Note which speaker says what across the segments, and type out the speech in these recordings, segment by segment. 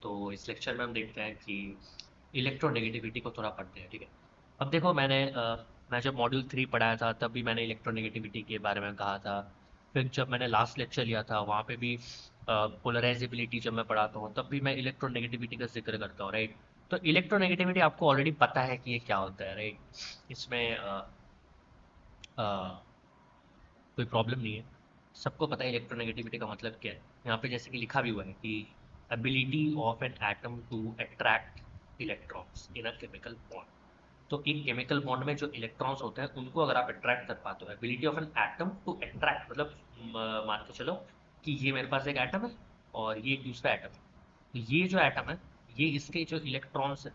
Speaker 1: तो इस लेक्चर में हम देखते हैं कि इलेक्ट्रोनेगेटिविटी को थोड़ा पढ़ते हैं, ठीक है। अब देखो मैं जब मॉड्यूल 3 पढ़ाया था तब भी मैंने इलेक्ट्रोनेगेटिविटी के बारे में कहा था। फिर जब मैंने लास्ट लेक्चर लिया था वहाँ पे भी पोलराइजेबिलिटी जब मैं पढ़ाता हूँ तब भी मैं इलेक्ट्रोनेगेटिविटी का जिक्र करता हूँ, राइट। तो इलेक्ट्रोनेगेटिविटी आपको ऑलरेडी पता है कि ये क्या होता है, राइट। इसमें अ, कोई प्रॉब्लम नहीं है, सबको पता है इलेक्ट्रोनेगेटिविटी का मतलब क्या है। यहाँ पे जैसे कि लिखा भी हुआ है कि ability of an atom to attract electrons in a chemical bond. तो एक केमिकल बॉन्ड में जो इलेक्ट्रॉन्स होते हैं उनको अगर आप अट्रैक्ट कर पाते हो, ability of an atom to attract मतलब मान के चलो कि ये मेरे पास एक एटम है और ये एक दूसरा एटम है। तो ये जो एटम है, ये इसके जो इलेक्ट्रॉन्स है,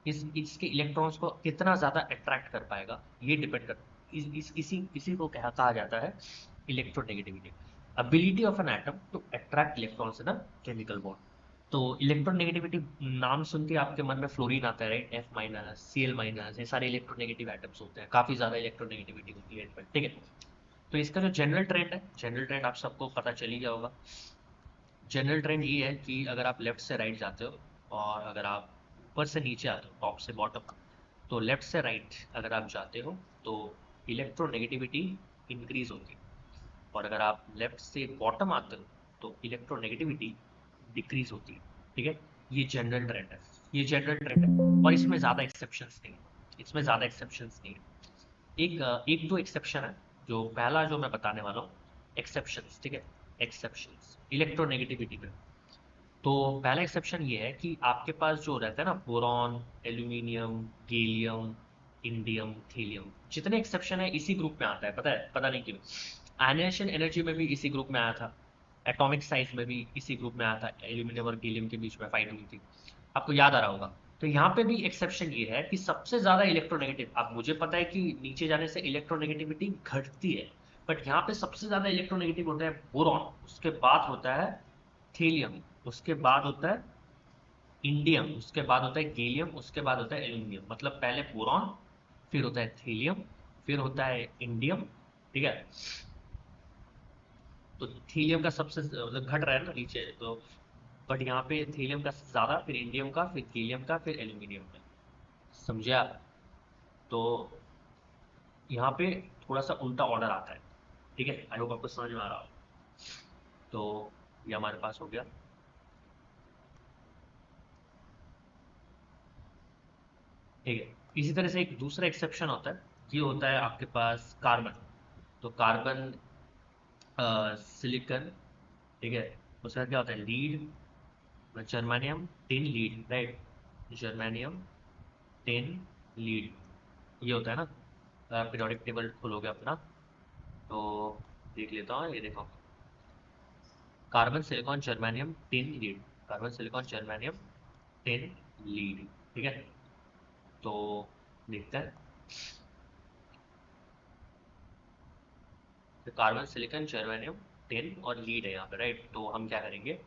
Speaker 1: इसके इलेक्ट्रॉन्स को कितना ज़्यादा अट्रैक्ट कर पाएगा ये डिपेंड कर इसी को कहा जाता है electronegativity. Ability of an atom to attract electrons in a chemical bond. तो इलेक्ट्रोनेगेटिविटी नाम सुन के आपके मन में फ्लोरीन आता है, right. F minus, C L minus, ये सारे इलेक्ट्रोनेगेटिव एटम्स होते हैं, काफ़ी ज़्यादा इलेक्ट्रोनेगेटिविटी होती है इनमें, ठीक है। तो इसका जो जनरल ट्रेंड है, जनरल ट्रेंड आप सबको पता चल ही गया होगा। जनरल ट्रेंड ये है कि अगर आप लेफ्ट से राइट जाते हो और अगर आप ऊपर से नीचे आते हो, टॉप से बॉटम, तो लेफ्ट से राइट अगर आप जाते हो तो इलेक्ट्रोनेगेटिविटी इंक्रीज होती है, और अगर आप लेफ्ट से बॉटम आते हो तो इलेक्ट्रोनेगेटिविटी डिक्रीज होती है, ठीक है। ये जनरल ट्रेंड है, ये जनरल ट्रेंड है, और इसमें ज़्यादा एक्सेप्शंस नहीं है, इसमें ज़्यादा एक्सेप्शंस नहीं है। एक दो एक्सेप्शन है, जो पहला जो मैं बताने वाला हूँ, एक्सेप्शंस, ठीक है। एक्सेप्शंस इलेक्ट्रोनेगेटिविटी में। तो पहला एक्सेप्शन ये है कि आपके पास जो रहता है ना, बोरॉन, एल्यूमिनियम, गैलियम, इंडियम, थीलियम, जितने एक्सेप्शन है इसी ग्रुप में आता है, पता नहीं क्यों। आयनाइजेशन एनर्जी में भी इसी ग्रुप में आया था, एटॉमिक साइज में भी इसी ग्रुप में आया था, एल्यूमिनियम और गैलियम के बीच में फाइट हुई थी, आपको याद आ रहा होगा। तो यहाँ पे भी एक्सेप्शन ये है कि सबसे ज्यादा इलेक्ट्रोनेगेटिव, अब मुझे पता है कि नीचे जाने से इलेक्ट्रोनेगेटिविटी घटती है, बट यहाँ पे सबसे ज्यादा इलेक्ट्रोनेगेटिव होता है बोरॉन, उसके बाद होता है थीलियम, उसके बाद होता है इंडियम, उसके बाद होता है गैलियम, उसके बाद होता है एल्यूमिनियम। मतलब पहले बोरॉन, फिर होता है थीलियम, फिर होता है इंडियम, ठीक है। तो थीलियम का सबसे मतलब घट रहा है ना नीचे, तो बट यहाँ पे थीलियम का ज्यादा, फिर इंडियम का, फिर गैलियम का, फिर एल्यूमिनियम का, समझे आप। तो यहाँ पे थोड़ा सा उल्टा ऑर्डर आता है, ठीक है। आई होप आपको समझ में आ रहा हो। तो ये हमारे पास हो गया, ठीक है। इसी तरह से एक दूसरा एक्सेप्शन होता है, ये होता है आपके पास कार्बन। तो कार्बन, सिलिकॉन, ठीक है। उसका क्या होता है, lead, germanium, tin, lead, right. Germanium, tin, lead, ये होता है ना। पीरियोडिक टेबल खोलोगे अपना तो देख लेता हूँ, ये देखो, carbon, silicon, germanium, tin, lead, carbon, silicon, germanium, tin, lead, ठीक है। तो देखते हैं, तो कार्बन, सिलिकॉन, जर्मानियम, टिन और लीड है यहाँ पे, राइट। तो हम क्या करेंगे,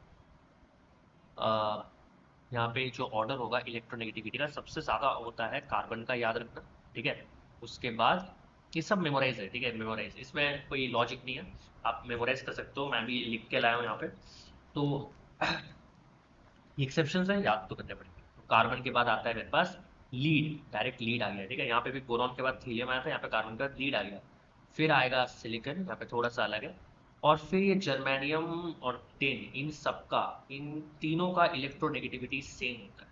Speaker 1: यहाँ पे जो ऑर्डर होगा इलेक्ट्रोनेगेटिविटी का, सबसे ज़्यादा होता है कार्बन का, याद रखना, ठीक है। उसके बाद ये सब मेमोराइज है, ठीक है, मेमोराइज, इसमें कोई लॉजिक नहीं है, आप मेमोराइज कर सकते हो, मैं भी लिख के लाया हूँ यहाँ पे। तो ये एक्सेप्शन है, याद तो करने पड़ेंगे। तो कार्बन के बाद आता है मेरे पास लीड, डायरेक्ट लीड आ गया, ठीक है। यहाँ पे भी बोरॉन के बाद थीलियम आया था, यहाँ पे कार्बन के बाद लीड आ गया। फिर आएगा सिलिकॉन, यहाँ पे थोड़ा सा अलग है। और फिर ये जर्मेनियम और टिन, इन सबका, इन तीनों का इलेक्ट्रोनेगेटिविटी सेम होता है,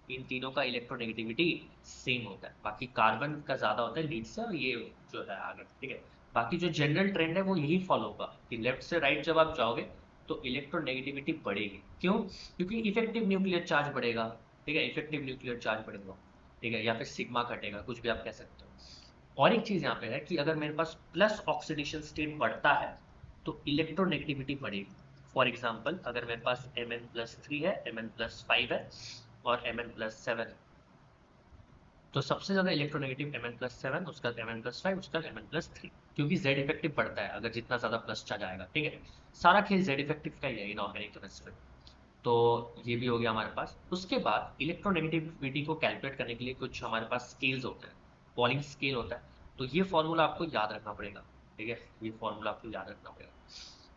Speaker 1: इन तीनों का इलेक्ट्रोनेगेटिविटी सेम होता है। बाकी कार्बन का ज्यादा होता है लीड से, और ये जो है आगे, ठीक है। बाकी जो जनरल ट्रेंड है वो यही फॉलो होगा कि लेफ्ट से राइट जब आप जाओगे तो इलेक्ट्रोनेगेटिविटी बढ़ेगी। क्यों? क्योंकि इफेक्टिव न्यूक्लियर चार्ज बढ़ेगा, ठीक है, इफेक्टिव न्यूक्लियर चार्ज बढ़ेगा, ठीक है, या फिर सिग्मा घटेगा, कुछ भी आप कह सकते हो। और एक चीज यहाँ पे है कि अगर मेरे पास प्लस ऑक्सीडेशन स्टेट बढ़ता है तो इलेक्ट्रोनेगेटिविटी बढ़ेगी। फॉर एग्जाम्पल, अगर मेरे पास Mn+3 है, Mn+5 है और Mn+7 है, तो सबसे ज्यादा इलेक्ट्रोनेगेटिव Mn+7, उसका Mn+5, उसका Mn+3, क्योंकि Z इफेक्टिव बढ़ता है अगर जितना ज्यादा प्लस चार्ज आएगा, ठीक है। सारा खेल Z इफेक्टिव का ही है इनऑर्गेनिक केमिस्ट्री। तो ये भी हो गया हमारे पास। उसके बाद इलेक्ट्रोनेगेटिविटी को कैलकुलेट करने के लिए कुछ हमारे पास स्केल्स होते हैं, पॉलिंग स्केल होता है। तो ये फॉर्मूला आपको याद रखना पड़ेगा, ठीक है, ये फॉर्मूला आपको याद रखना पड़ेगा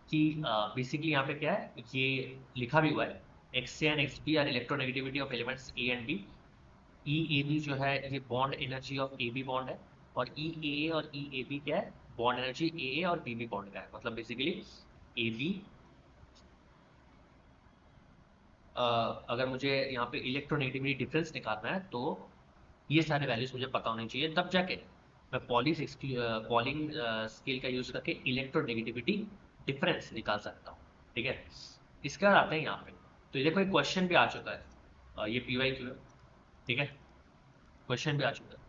Speaker 1: कि बेसिकली यहाँ पे क्या है, ये लिखा भी हुआ है X A and X B are electronegativity of elements A and B. E A B जो है ये bond energy of A B bond है, और ई ए और ई ए बी क्या है, बॉन्ड एनर्जी ए ए और बी बी बॉन्ड का है। मतलब बेसिकली ए बी, अगर मुझे यहाँ पे इलेक्ट्रोनेगेटिविटी डिफरेंस निकालना है तो ये सारे वैल्यूज मुझे पता होने चाहिए, तब जाके मैं पॉलिंग स्केल का यूज करके इलेक्ट्रोनेगेटिविटी डिफरेंस निकाल सकता हूँ। ठीक है, इसके बाद आते हैं यहाँ पे। तो ये देखो एक क्वेश्चन भी आ चुका है, ये PYQ है। ठीक है, क्वेश्चन भी आ चुका है।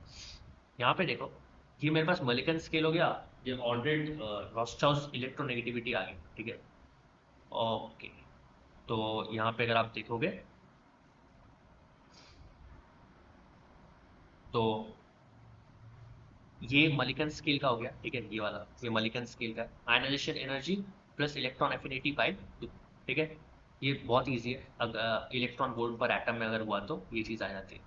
Speaker 1: यहाँ पे देखो, ये मेरे पास मलिकन स्केल हो गया, ये ऑर्डर्ड रॉस्चाउस इलेक्ट्रोनेगेटिविटी आ गई। ठीक है, ओके। तो यहाँ पे अगर आप देखोगे तो ये मलिकन स्केल का हो गया। ठीक है, ये वाला ये मलिकन स्केल का है, ionization energy plus electron affinity by 2। ठीक है, ये बहुत इजी है, अगर इलेक्ट्रॉन वोल्ट पर एटम में अगर हुआ तो ये चीज़ आ जाती है।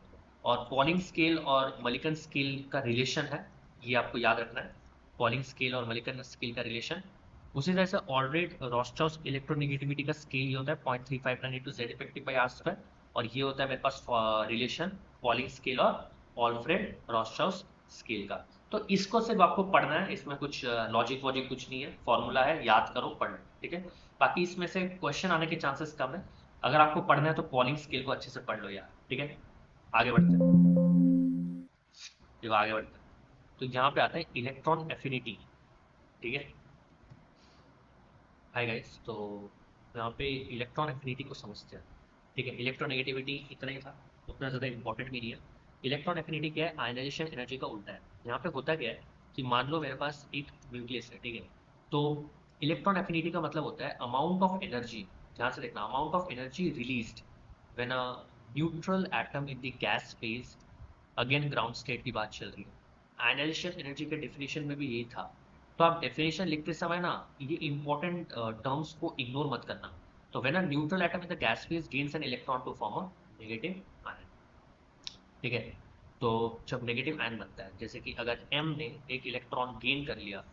Speaker 1: और पॉलिंग स्केल और मलिकन स्केल का रिलेशन है, ये आपको याद रखना है, पॉलिंग स्केल और मलिकन स्केल का रिलेशन। उसी तरह से ऑर्डर्ड रॉस्चाउस इलेक्ट्रोनेगेटिविटी का स्केल ये होता है 0.359 into Z effective by R square, और ये होता है मेरे पास रिलेशन पॉलिंग स्केल और ऑल्फ्रेड रॉस्चाउस स्केल का। तो इसको सिर्फ आपको पढ़ना है, इसमें कुछ लॉजिक वॉजिक कुछ नहीं है, फॉर्मूला है, याद करो, पढ़ लो। ठीक है, बाकी इसमें से क्वेश्चन आने के चांसेस कम है। अगर आपको पढ़ना है तो पॉलिंग स्केल को अच्छे से पढ़ लो यार। ठीक है, आगे बढ़ते हैं। देखो आगे बढ़ते हैं, तो यहाँ पे आता है इलेक्ट्रॉन एफिनिटी। ठीक है, हाय गाइस, तो यहाँ पे इलेक्ट्रॉन एफिनिटी को समझते हैं। ठीक है, इलेक्ट्रोनेगेटिविटी इतना ही था, उतना ज़्यादा इंपॉर्टेंट भी नहीं है। इलेक्ट्रॉन एफिनिटी क्या है, आयनाइजेशन एनर्जी का उल्टा है। यहाँ पे होता क्या है कि मान लो मेरे पास एक न्यूक्लियस है। ठीक है, तो इलेक्ट्रॉन एफिनिटी का मतलब होता है अमाउंट ऑफ एनर्जी, ध्यान से देखना, amount of energy released when a neutral atom in the gas phase, again ground state की बात चल रही है। आयनाइजेशन एनर्जी के डेफिनेशन में भी यही था। तो आप डेफिनेशन लिखते समय ना ये इंपॉर्टेंट टर्म्स को इग्नोर मत करना। तो when a neutral atom in the gas phase gains an electron to form a negative ion. ठीक है, तो जब नेगेटिव आयन बनता है, जैसे कि अगर M ने एक इलेक्ट्रॉन गेन कर लिया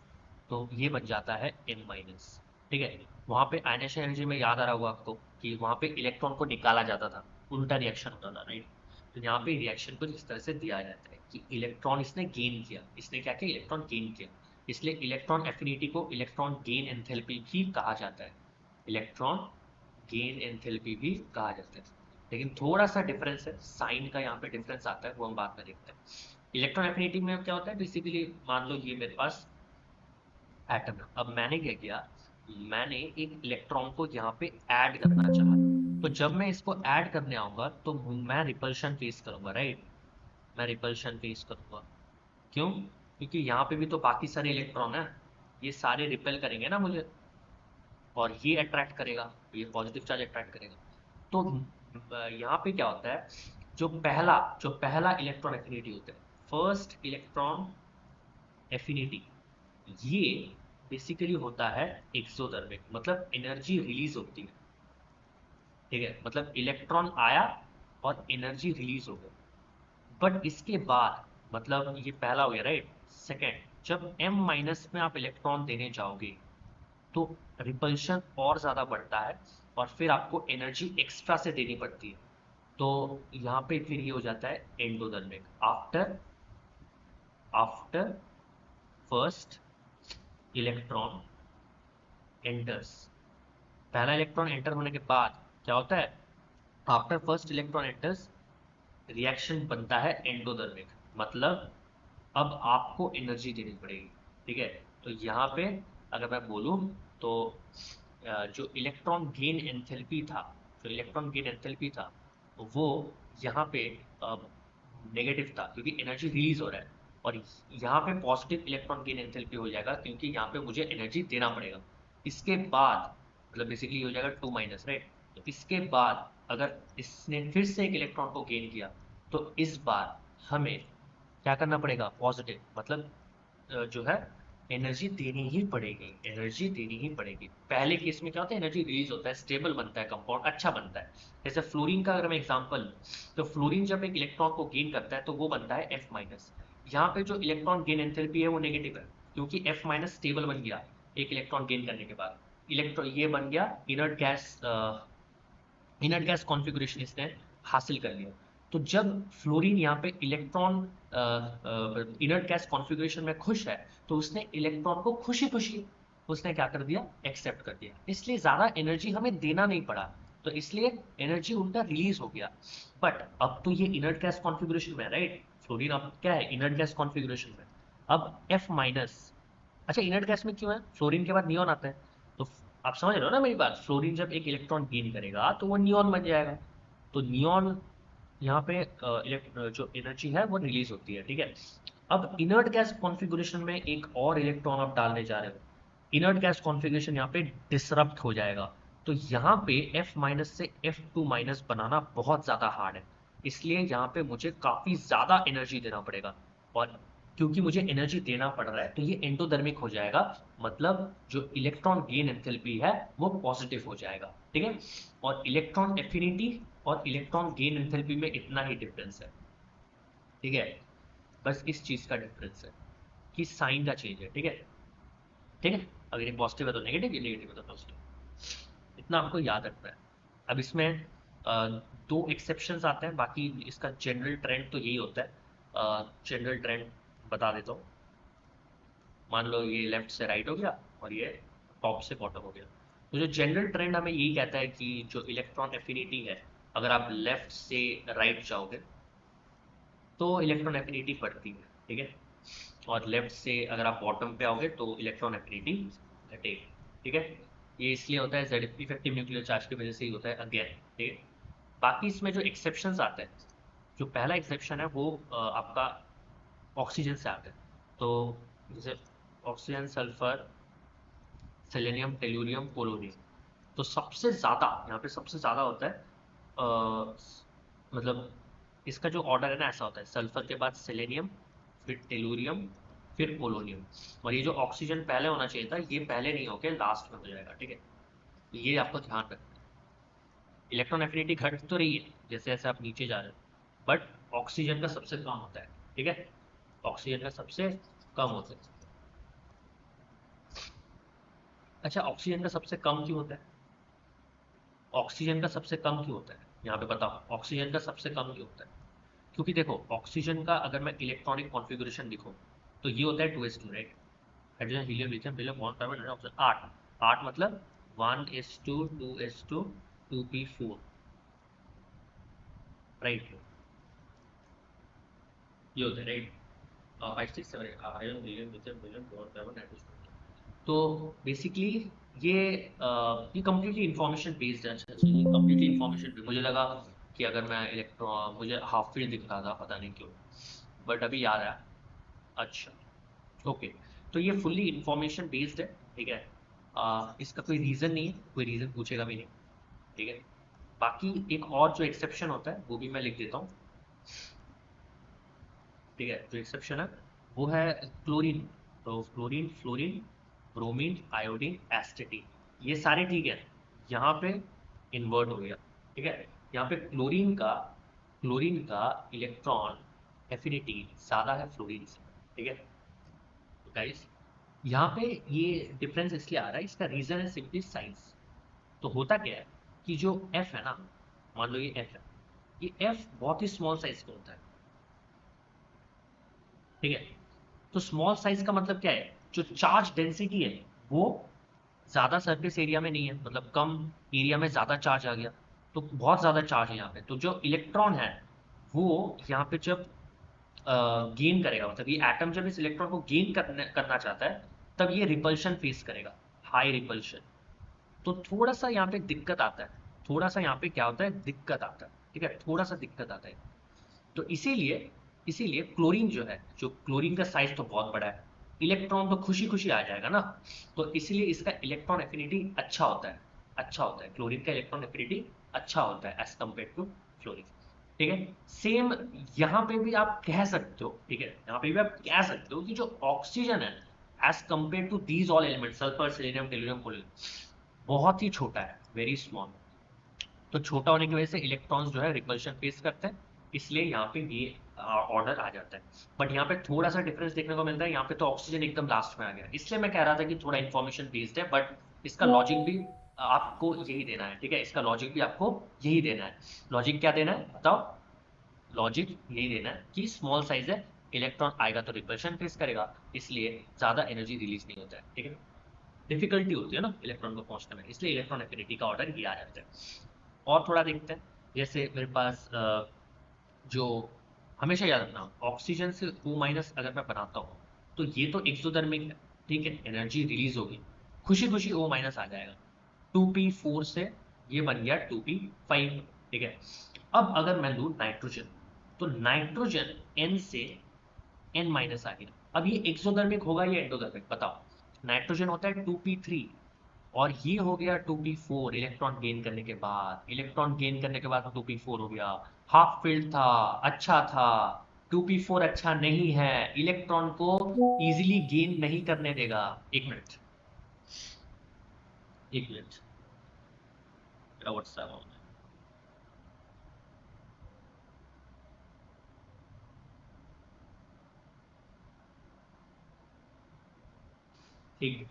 Speaker 1: तो ये बन जाता है M माइनस। ठीक है, वहाँ पे आयनेशन एनर्जी में याद आ रहा होगा आपको कि वहाँ पे इलेक्ट्रॉन को निकाला जाता था, उल्टा रिएक्शन होता था, राइट। तो यहाँ पे रिएक्शन को इस तरह से दिया जाता है कि इलेक्ट्रॉन इसने गेन किया, इसने क्या किया, इलेक्ट्रॉन गेन किया। इसलिए इलेक्ट्रॉन एफिनिटी को इलेक्ट्रॉन गेन एंथैल्पी भी कहा जाता है, इलेक्ट्रॉन गेन एंथैल्पी भी कहा जाता है। लेकिन थोड़ा सा डिफरेंस है, साइन का यहाँ पे डिफरेंस आता है, वो हम बाद में देखते हैं। इलेक्ट्रॉन एफिनिटी में क्या होता है, बेसिकली मान लो ये मेरे पास एटम है। अब मैंने क्या किया, मैंने एक इलेक्ट्रॉन को यहाँ पे ऐड करना चाहा, तो जब मैं इसको ऐड करने आऊंगा तो मैं रिपल्शन फेस करूंगा, राइट। मैं रिपल्शन फेस करूंगा, क्यों, क्योंकि यहाँ पे भी तो बाकी सारे इलेक्ट्रॉन है, ये सारे रिपेल करेंगे ना मुझे, और ये अट्रैक्ट करेगा, ये पॉजिटिव चार्ज अट्रैक्ट करेगा। तो यहाँ पे क्या होता है, जो पहला इलेक्ट्रॉन एफिनिटी होता है, फर्स्ट इलेक्ट्रॉन एफिनिटी, ये बेसिकली होता है एक्सोथर्मिक, मतलब एनर्जी रिलीज होती है। ठीक है, मतलब इलेक्ट्रॉन आया और एनर्जी रिलीज हो गई। बट इसके बाद, मतलब ये पहला हो गया, राइट। सेकेंड, जब M माइनस में आप इलेक्ट्रॉन देने जाओगे तो रिपल्शन और ज़्यादा बढ़ता है, और फिर आपको एनर्जी एक्स्ट्रा से देनी पड़ती है। तो यहाँ पे फिर ये हो जाता है endothermic, after after first electron enters. पहला इलेक्ट्रॉन एंटर होने के बाद क्या होता है, after first electron enters reaction बनता है एंडोथर्मिक, मतलब अब आपको एनर्जी देनी पड़ेगी। ठीक है, तो यहाँ पे अगर मैं बोलूँ तो जो इलेक्ट्रॉन गेन एंथैल्पी था, जो इलेक्ट्रॉन गेन एंथैल्पी था वो यहाँ पे नेगेटिव था, क्योंकि एनर्जी रिलीज हो रहा है। और यहाँ पे पॉजिटिव इलेक्ट्रॉन गेन एंथैल्पी हो जाएगा, क्योंकि यहाँ पे मुझे एनर्जी देना पड़ेगा। इसके बाद मतलब बेसिकली हो जाएगा 2 माइनस, राइट। तो इसके बाद अगर इसने फिर से एक इलेक्ट्रॉन को गेन किया तो इस बार हमें क्या करना पड़ेगा, पॉजिटिव, मतलब जो है एनर्जी देनी ही पड़ेगी, एनर्जी देनी ही पड़ेगी। पहले केस में क्या होता है, एनर्जी रिलीज होता है, स्टेबल बनता है, कंपाउंड अच्छा बनता है। जैसे फ्लोरीन का अगर मैं एग्जांपल लूँ, तो फ्लोरीन जब एक इलेक्ट्रॉन को गेन करता है तो वो बनता है F माइनस। यहाँ पे जो इलेक्ट्रॉन गेन एंथैल्पी है वो नेगेटिव है, क्योंकि F माइनस स्टेबल बन गया एक इलेक्ट्रॉन गेन करने के बाद। इलेक्ट्रॉन ये बन गया inert gas inert gas configuration इसने हासिल कर लिया। तो जब फ्लोरीन यहाँ पे इलेक्ट्रॉन इनर्ट गैस कॉन्फ़िगरेशन में खुश है, तो उसने इलेक्ट्रॉन को खुशी खुशी उसने क्या कर दिया, एक्सेप्ट कर दिया। इसलिए ज़्यादा एनर्जी हमें देना नहीं पड़ा, तो इसलिए एनर्जी उनका रिलीज हो गया। बट अब तो ये इनर्ट गैस कॉन्फ़िगरेशन में है, राइट? फ्लोरीन अब क्या है, इनर्ट गैस कॉन्फ़िगरेशन में। अब F माइनस, अच्छा इनर्ट गैस में क्यों है, फ्लोरीन के बाद नियॉन आता है। तो आप समझ रहे हो ना मेरी बात, फ्लोरीन जब एक इलेक्ट्रॉन गेन करेगा तो वो नियॉन बन जाएगा। तो नियॉन यहाँ पे जो एनर्जी है वो रिलीज होती है, ठीक है। अब इनर्ट गैस कॉन्फ़िगरेशन में एक और इलेक्ट्रॉन आप डालने जा रहे हो, इनर्ट गैस कॉन्फ़िगरेशन यहाँ पे डिसरप्ट हो जाएगा। तो यहाँ पे F माइनस से F2 माइनस बनाना बहुत ज़्यादा हार्ड है। इसलिए यहाँ पे मुझे काफ़ी ज़्यादा एनर्जी देना पड़ेगा, और क्योंकि मुझे एनर्जी देना पड़ रहा है तो ये एंडोथर्मिक हो जाएगा, मतलब जो इलेक्ट्रॉन गेन एंथैल्पी है वो पॉजिटिव हो जाएगा, ठीक है। और इलेक्ट्रॉन एफिनिटी और इलेक्ट्रॉन गेन एंथैल्पी में इतना ही डिफरेंस है, ठीक है। बस इस चीज़ का डिफरेंस है कि साइन का चेंज है, ठीक है। ठीक है, अगर ये पॉजिटिव है तो नेगेटिव, ये नेगेटिव है तो पॉजिटिव, इतना आपको याद रखना है। अब इसमें दो एक्सेप्शंस आते हैं, बाकी इसका जनरल ट्रेंड तो यही होता है। जनरल ट्रेंड बता देता हूँ। मान लो ये लेफ्ट से राइट हो गया और ये टॉप से बॉटम हो गया। तो जो जनरल ट्रेंड हमें यही कहता है कि जो इलेक्ट्रॉन एफिनिटी है, अगर आप लेफ्ट से राइट जाओगे तो इलेक्ट्रॉन एफिनिटी बढ़ती है, ठीक है। और लेफ्ट से अगर आप बॉटम पे आओगे तो इलेक्ट्रॉन एफिनिटी घटेगी, ठीक है। ये इसलिए होता है जेड इफेक्टिव न्यूक्लियर चार्ज की वजह से ही होता है अगेन, ठीक है। बाकी इसमें जो एक्सेप्शंस आते हैं, जो पहला एक्सेप्शन है वो आपका ऑक्सीजन से आता है। तो जैसे oxygen, sulphur, selenium, tellurium, polonium. तो सबसे ज़्यादा यहाँ पे सबसे ज़्यादा होता है मतलब इसका जो ऑर्डर है ना ऐसा होता है, सल्फर के बाद सेलेनियम, फिर टेलुरियम, फिर पोलोनियम। और ये जो ऑक्सीजन पहले होना चाहिए था ये पहले नहीं होके लास्ट में हो जाएगा, ठीक है। तो ये आपको ध्यान रखना है। इलेक्ट्रॉन एफिनिटी घट तो रही है जैसे जैसे आप नीचे जा रहे हो, बट ऑक्सीजन का सबसे कम होता है, ठीक है। ऑक्सीजन का सबसे कम होता है। अच्छा ऑक्सीजन का सबसे कम क्यों होता है, ऑक्सीजन का सबसे कम क्यों होता है, यहाँ पे बताओ ऑक्सीजन का सबसे कम क्यों होता है। क्योंकि देखो ऑक्सीजन का अगर मैं इलेक्ट्रॉनिक कॉन्फ़िगरेशन लिखूं तो ये होता है 2s2, right? Hydrogen, helium, lithium, beryllium, bond, carbon, oxygen, 8। 8 मतलब 1s2, 2s2, 2p4, राइट? ये होता है, right? 5 6 7 hydrogen, helium, lithium, beryllium, bond, carbon, nitrogen. तो बेसिकली ये ये कम्प्लीटली इंफॉर्मेशन बेस्ड है। अच्छा अच्छा, ये कम्प्लीटली इंफॉर्मेशन, मुझे लगा कि अगर मैं इलेक्ट्रॉन, मुझे हाफ फील्ड दिख रहा था पता नहीं क्यों, बट अभी याद आया। अच्छा, ओके। तो ये फुल्ली इंफॉर्मेशन बेस्ड है, ठीक है। इसका कोई रीज़न नहीं है, कोई रीज़न पूछेगा भी नहीं, ठीक है। बाकी एक और जो एक्सेप्शन होता है वो भी मैं लिख देता हूँ, ठीक है। जो एक्सेप्शन है वो है क्लोरीन। तो क्लोरीन, फ्लोरीन, ब्रोमीन, आयोडीन, एस्टेटीन, ये सारे ठीक है। यहाँ पे इन्वर्ट हो गया, ठीक है। यहाँ पे क्लोरीन का इलेक्ट्रॉन एफिनिटी ज़्यादा है फ्लोरीन से, ठीक है। तो गाइस यहाँ पे ये डिफरेंस इसलिए आ रहा है, इसका रीज़न है सिंपली साइज। तो होता क्या है कि जो एफ है ना, मान लो ये एफ है, ये एफ बहुत ही स्मॉल साइज का होता है, ठीक है। तो स्मॉल साइज का मतलब क्या है, जो चार्ज डेंसिटी है वो ज़्यादा सरफेस एरिया में नहीं है, मतलब कम एरिया में ज़्यादा चार्ज आ गया, तो बहुत ज़्यादा चार्ज है यहाँ पे। तो जो इलेक्ट्रॉन है वो यहाँ पे जब गेन करेगा, मतलब ये एटम जब इस इलेक्ट्रॉन को गेन करना चाहता है तब ये रिपल्शन फेस करेगा, हाई रिपल्शन। तो थोड़ा सा यहाँ पे दिक्कत आता है, थोड़ा सा यहाँ पे क्या होता है, दिक्कत आता है, ठीक है, थोड़ा सा दिक्कत आता है। तो इसीलिए इसीलिए क्लोरीन जो है, जो क्लोरीन का साइज तो बहुत बड़ा है, इलेक्ट्रॉन तो खुशी खुशी आ जाएगा ना, तो इसलिए इसका इलेक्ट्रॉन एफिनिटी अच्छा होता है, अच्छा होता है, क्लोरीन का इलेक्ट्रॉन एफिनिटी अच्छा होता है एज कम्पेयर टू फ्लोरीन, ठीक है। सेम यहाँ पे भी आप कह सकते हो, ठीक है, यहाँ पे भी आप कह सकते हो कि जो ऑक्सीजन है as compare to these all element, sulphur, selenium, tellurium, polonium, बहुत ही छोटा है, वेरी स्मॉल। तो छोटा होने की वजह से इलेक्ट्रॉन्स जो है रिपल्शन फेस करते हैं, इसलिए यहाँ पे ये ऑर्डर आ जाता है। बट यहाँ पे थोड़ा सा डिफरेंस देखने को मिलता है, यहाँ पे तो ऑक्सीजन एकदम लास्ट में आ गया, इसलिए मैं कह रहा था कि थोड़ा इन्फॉर्मेशन बेस्ड है, बट इसका लॉजिक भी आपको यही देना है, ठीक है। इसका लॉजिक भी आपको यही देना है। लॉजिक क्या देना है बताओ? लॉजिक यही देना है कि स्मॉल साइज है, इलेक्ट्रॉन आएगा तो रिपल्शन फेस करेगा, इसलिए ज्यादा एनर्जी रिलीज नहीं होता है, ठीक है। डिफिकल्टी होती है ना इलेक्ट्रॉन को पहुंचने में, इसलिए इलेक्ट्रॉन एफिनिटी का ऑर्डर ये आ जाता है। और थोड़ा देखते हैं, जैसे मेरे पास जो हमेशा याद रखना, ऑक्सीजन से O माइनस अगर मैं बनाता हूँ तो ये तो एक्सोथर्मिक है, ठीक है, एनर्जी रिलीज होगी, खुशी खुशी O माइनस आ जाएगा। 2p4 से ये बन गया 2p5, ठीक है। अब अगर मैं लूँ नाइट्रोजन, तो नाइट्रोजन N से N माइनस आ गया। अब ये एक्सोथर्मिक होगा या एंडोथर्मिक बताओ? नाइट्रोजन होता है 2p3 और ये हो गया 2p4 इलेक्ट्रॉन गेन करने के बाद। इलेक्ट्रॉन गेन करने के बाद 2p4 हो गया, हाफ फील्ड था, अच्छा था। 2p4 अच्छा नहीं है, इलेक्ट्रॉन को इजीली गेन नहीं करने देगा। एक मिनट, एक मिनट, मेरा व्हाट्सएप ऑन है। ठीक है,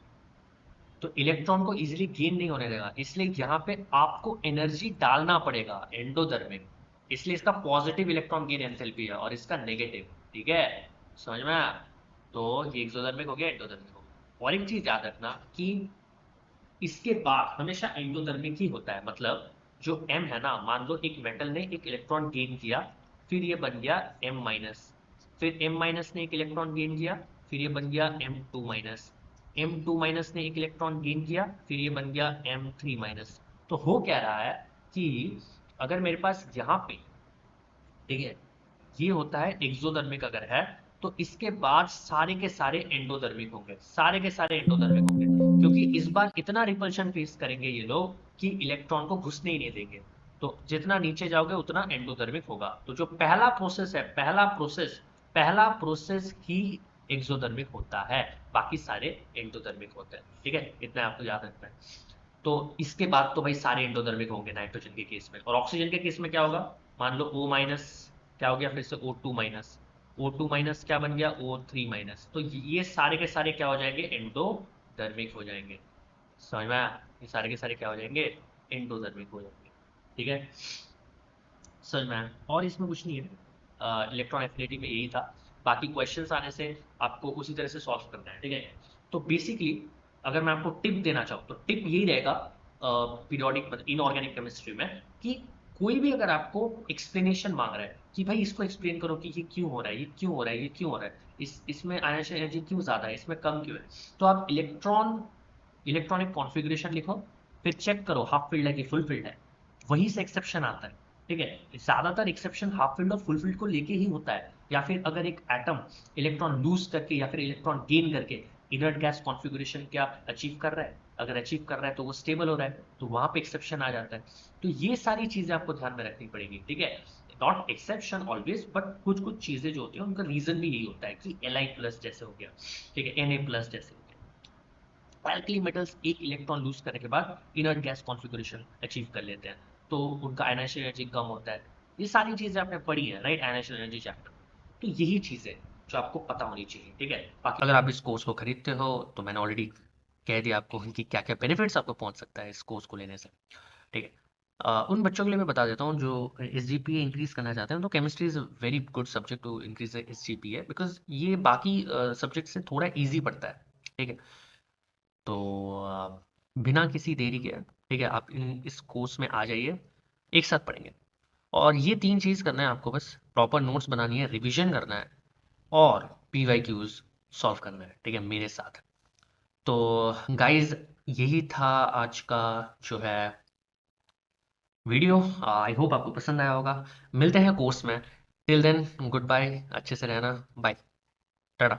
Speaker 1: तो इलेक्ट्रॉन को इजीली गेन नहीं होने देगा, इसलिए यहाँ पे आपको एनर्जी डालना पड़ेगा एंडोथर्मिक। इसलिए इसका पॉजिटिव इलेक्ट्रॉन गेन एंथैल्पी है और इसका नेगेटिव, ठीक है। समझ में आया? तो ये एक्सोथर्मिक हो गया, एंडोथर्मिक हो गया। और एक चीज याद रखना कि इसके बाद हमेशा एंडोथर्मिक ही होता है। मतलब जो M है ना, मान लो एक मेटल ने एक इलेक्ट्रॉन गेन किया, फिर ये बन गया M माइनस, फिर M माइनस ने एक इलेक्ट्रॉन गेन किया, फिर ये बन गया M2 माइनस, M2 माइनस ने एक इलेक्ट्रॉन गेन किया, फिर ये बन गया M3 माइनस। तो हो क्या रहा है कि अगर मेरे पास यहाँ पे, ठीक है, ये होता है एक्सोथर्मिक अगर है, तो इसके बाद सारे के सारे एंडोथर्मिक होंगे, सारे के सारे एंडोथर्मिक होंगे, क्योंकि इस बार इतना रिपल्शन फेस करेंगे ये लोग कि इलेक्ट्रॉन को घुसने ही नहीं देंगे। तो जितना नीचे जाओगे उतना एंडोथर्मिक होगा। तो जो पहला प्रोसेस है, पहला प्रोसेस ही एक्सोथर्मिक होता है, बाकी सारे एंडोथर्मिक होते हैं, ठीक है। इतना आपको याद रखना है। तो इसके बाद तो भाई सारे एंडोथर्मिक होंगे नाइट्रोजन के केस में। और ऑक्सीजन के केस में क्या होगा? मान लो O माइनस क्या हो गया, फिर से O2 माइनस, O2 माइनस क्या बन गया, O3 माइनस। तो ये सारे के सारे क्या हो जाएंगे, एंडोधर्मिक हो जाएंगे। समझ में आया? ये सारे के सारे क्या हो जाएंगे, एंडोधर्मिक हो जाएंगे, ठीक है। समझ में आया? और इसमें कुछ नहीं है, इलेक्ट्रॉन एफिनिटी में यही था। बाकी क्वेश्चंस आने से आपको उसी तरह से सॉल्व करना है, ठीक है। तो बेसिकली अगर मैं आपको टिप देना चाहूँ तो टिप यही रहेगा पीरियोडिक मतलब इनऑर्गेनिक केमिस्ट्री में, कि कोई भी अगर आपको एक्सप्लेनेशन मांग रहा है कि भाई इसको एक्सप्लेन करो कि ये क्यों हो रहा है, ये क्यों हो रहा है, ये क्यों हो रहा है, इसमें आयन एनर्जी क्यों ज़्यादा है, इसमें कम क्यों है, तो आप इलेक्ट्रॉनिक कॉन्फ़िगरेशन लिखो, फिर चेक करो हाफ फील्ड है कि फुल फील्ड है, वहीं से एक्सेप्शन आता है, ठीक है। ज्यादातर एक्सेप्शन हाफ फील्ड और फुल फील्ड को लेके ही होता है, या फिर अगर एक एटम इलेक्ट्रॉन लूज करके या फिर इलेक्ट्रॉन गेन करके इनर्ट गैस कॉन्फ़िगरेशन क्या अचीव कर रहा है, अगर अचीव कर रहा है तो वो स्टेबल हो रहा है, तो वहां पे एक्सेप्शन आ जाता है। तो ये सारी चीजें आपको ध्यान में रखनी पड़ेगी, ठीक है। नॉट एक्सेप्शन ऑलवेज, बट कुछ कुछ चीजें जो होती है उनका रीजन भी यही होता है कि Li प्लस जैसे हो गया, ठीक है, Na प्लस जैसे हो गया। एल्कली मेटल्स एक इलेक्ट्रॉन लूज करने के बाद इनर्ट गैस कॉन्फ़िगरेशन अचीव कर लेते हैं, तो उनका आयनाइजेशन एनर्जी कम होता है। ये सारी चीजें आपने पढ़ी है, राइट, आयनाइजेशन एनर्जी चैप्टर। तो यही चीजें जो आपको पता होनी चाहिए, ठीक है। बाकी अगर आप इस कोर्स को खरीदते हो तो मैंने ऑलरेडी कह दिया आपको कि क्या क्या बेनिफिट्स आपको पहुंच सकता है इस कोर्स को लेने से, ठीक है। उन बच्चों के लिए मैं बता देता हूँ जो SGPA इंक्रीज करना चाहते हैं, तो chemistry is a very good subject to increase SGPA, because ये बाकी सब्जेक्ट से थोड़ा इजी पड़ता है, ठीक है। तो बिना किसी देरी के, ठीक है, आप इस कोर्स में आ जाइए, एक साथ पढ़ेंगे। और ये तीन चीज़ करना है आपको, बस प्रॉपर नोट्स बनानी है, रिवीजन करना है, और PYQs सॉल्व करना है, ठीक है, मेरे साथ। तो गाइज यही था आज का जो है वीडियो। आई होप आपको पसंद आया होगा। मिलते हैं कोर्स में, टिल देन गुड बाय, अच्छे से रहना, बाय, टाटा।